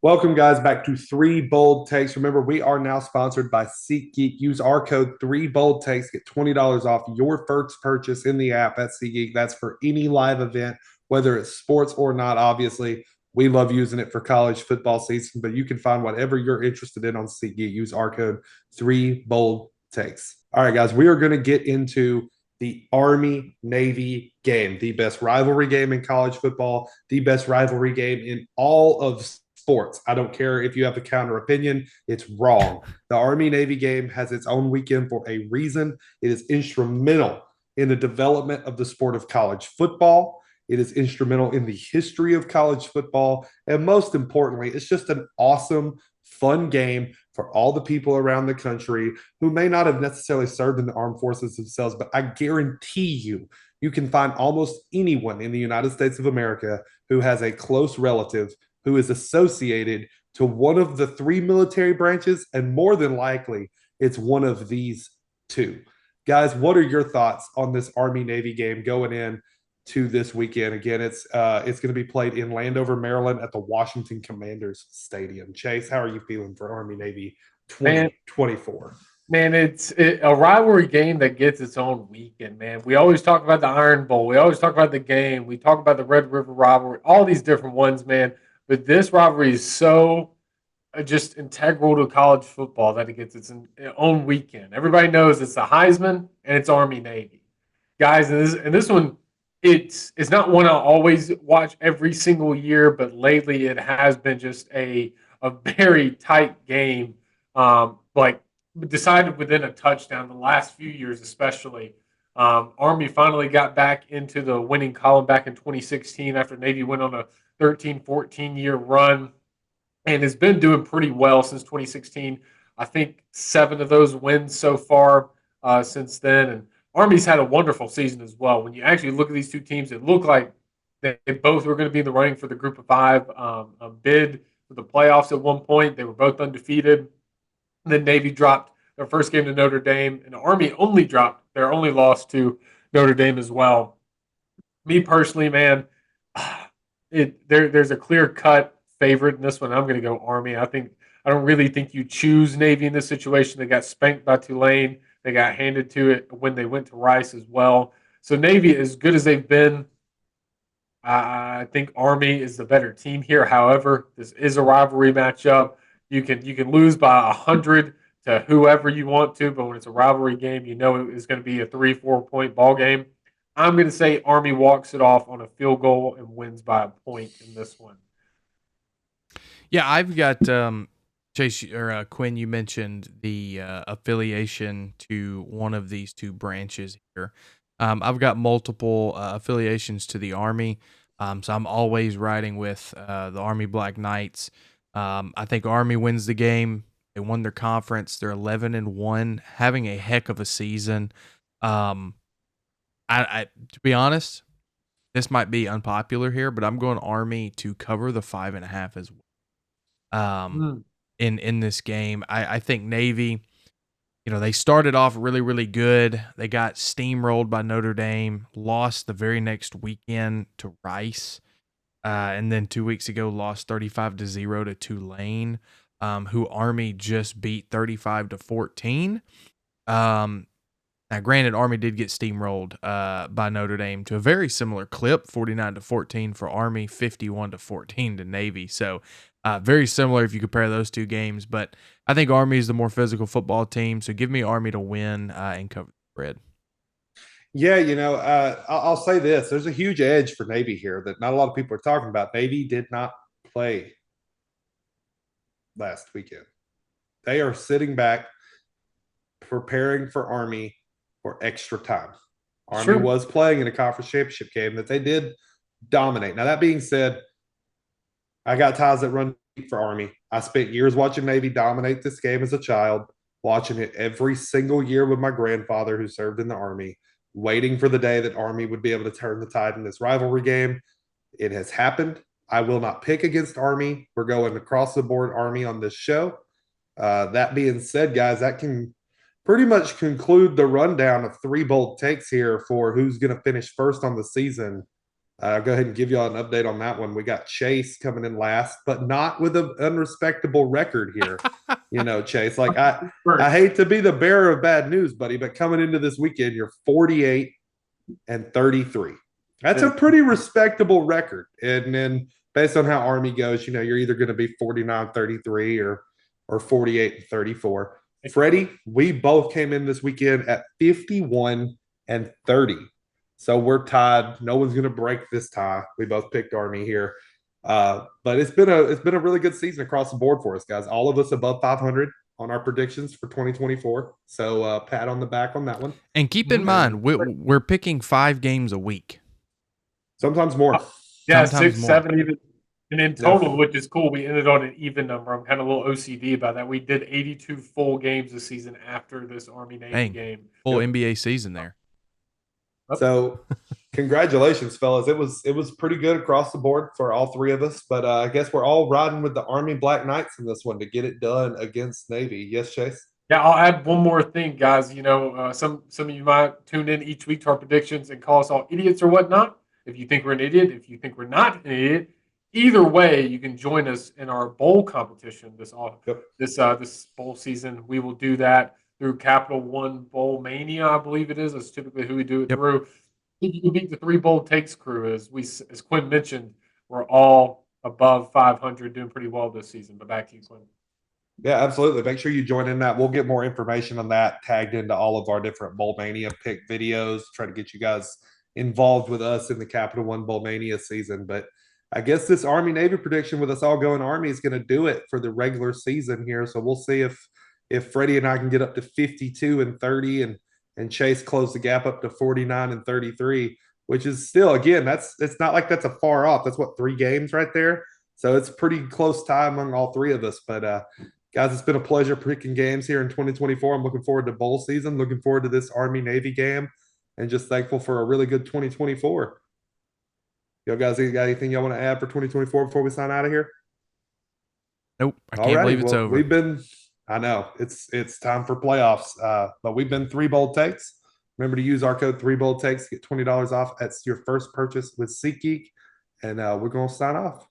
Welcome, guys, back to Three Bold Takes. Remember, we are now sponsored by SeatGeek. Use our code Three Bold Takes, get $20 off your first purchase in the app at SeatGeek. That's for any live event, whether it's sports or not. Obviously, we love using it for college football season, but you can find whatever you're interested in on SeatGeek. Use our code Three Bold Takes. All right, guys, we are going to get into the Army Navy game, the best rivalry game in college football, the best rivalry game in all of sports. I don't care if you have a counter opinion, it's wrong. The Army Navy game has its own weekend for a reason. It is instrumental in the development of the sport of college football. It is instrumental in the history of college football. And most importantly, it's just an awesome, fun game for all the people around the country who may not have necessarily served in the armed forces themselves, but I guarantee you can find almost anyone in the United States of America who has a close relative who is associated to one of the three military branches, and more than likely, it's one of these two. Guys, what are your thoughts on this Army Navy game going in to this weekend? Again, it's going to be played in Landover, Maryland, at the Washington Commanders Stadium. Chase, how are you feeling for Army Navy Man, 2024? man, a rivalry game that gets its own weekend, man. We always talk about the Iron Bowl. We always talk about the game. We talk about the Red River rivalry, all these different ones, man. But this rivalry is so just integral to college football that it gets its own weekend. Everybody knows it's the Heisman and it's Army Navy. Guys, and this one, it's not one I'll always watch every single year, but lately it has been just a very tight game. Like decided within a touchdown the last few years, especially. Army finally got back into the winning column back in 2016 after Navy went on a 13-14 year run and has been doing pretty well since 2016. I think 7 of those wins so far since then. And Army's had a wonderful season as well. When you actually look at these two teams, it looked like they both were going to be in the running for the Group of Five bid for the playoffs at one point. They were both undefeated. And then Navy dropped their first game to Notre Dame, and the Army only dropped their only loss to Notre Dame as well. Me personally, man, there's a clear cut favorite in this one. I'm going to go Army. I don't really think you choose Navy in this situation. They got spanked by Tulane. They got handed to it when they went to Rice as well. So Navy, as good as they've been, I think Army is the better team here. However, this is a rivalry matchup. You can lose by 100 to whoever you want to, but when it's a rivalry game, you know it's going to be a 3-4 point ball game. I'm going to say Army walks it off on a field goal and wins by a point in this one. Yeah, I've got Chase or Quinn. You mentioned the affiliation to one of these two branches here. I've got multiple affiliations to the Army, so I'm always riding with the Army Black Knights. I think Army wins the game. They won their conference. They're 11-1, having a heck of a season. I to be honest, this might be unpopular here, but I'm going Army to cover the 5.5 as well. Mm. In this game, I think Navy, they started off really, really good. They got steamrolled by Notre Dame, lost the very next weekend to Rice, and then 2 weeks ago lost 35-0 to Tulane, who Army just beat 35-14. Now, granted, Army did get steamrolled by Notre Dame to a very similar clip, 49-14 for Army, 51-14 to Navy. So very similar if you compare those two games. But I think Army is the more physical football team. So give me Army to win and cover the spread. Yeah, I'll say this. There's a huge edge for Navy here that not a lot of people are talking about. Navy did not play last weekend. They are sitting back, preparing for Army for extra time. Army Sure. was playing in a conference championship game that they did dominate. Now, that being said, I got ties that run deep for Army. I spent years watching Navy dominate this game as a child, watching it every single year with my grandfather who served in the Army, waiting for the day that Army would be able to turn the tide in this rivalry game. It has happened. I will not pick against Army. We're going across the board Army on this show. That being said, guys, that can pretty much conclude the rundown of Three Bold Takes here for who's going to finish first on the season I'll go ahead and give y'all an update on that one. We got Chase coming in last, but not with an unrespectable record here. Chase, like I hate to be the bearer of bad news, buddy, but coming into this weekend, you're 48-33. That's a pretty respectable record. And then based on how Army goes, you're either going to be 49-33 or 48-34. Freddie, we both came in this weekend at 51-30. So we're tied. No one's going to break this tie. We both picked Army here. But it's been a really good season across the board for us, guys. All of us above 500 on our predictions for 2024. So pat on the back on that one. And keep in mind, we're picking 5 games a week. Sometimes more. Yeah, Sometimes 6, more. 7 even. And in total, which is cool, we ended on an even number. I'm kind of a little OCD about that. We did 82 full games this season after this Army-Navy game. Full NBA season there. So congratulations, fellas. It was pretty good across the board for all three of us, but I guess we're all riding with the Army Black Knights in this one to get it done against Navy. Yes, Chase? Yeah, I'll add one more thing, guys. Some of you might tune in each week to our predictions and call us all idiots or whatnot. If you think we're an idiot, if you think we're not an idiot, either way, you can join us in our bowl competition this bowl season. We will do that through Capital One Bowl Mania, I believe it is. That's typically who we do it through. You can beat the 3 Bold Takes crew. As Quinn mentioned, we're all above 500, doing pretty well this season. But back to you, Quinn. Yeah, absolutely. Make sure you join in that. We'll get more information on that tagged into all of our different Bowl Mania pick videos, try to get you guys involved with us in the Capital One Bowl Mania season. But I guess this Army Navy prediction with us all going Army is going to do it for the regular season here. So we'll see if Freddie and I can get up to 52-30 and Chase close the gap up to 49-33, which is still, again, it's not like that's a far off. That's what, 3 games right there. So it's pretty close tie among all 3 of us. But guys, it's been a pleasure picking games here in 2024. I'm looking forward to bowl season, looking forward to this Army Navy game, and just thankful for a really good 2024. Yo, guys, got anything y'all want to add for 2024 before we sign out of here? Nope. I can't believe it's over. I know it's time for playoffs. But we've been 3 Bold Takes. Remember to use our code 3 Bold Takes to get $20 off. That's your first purchase with SeatGeek. And we're going to sign off.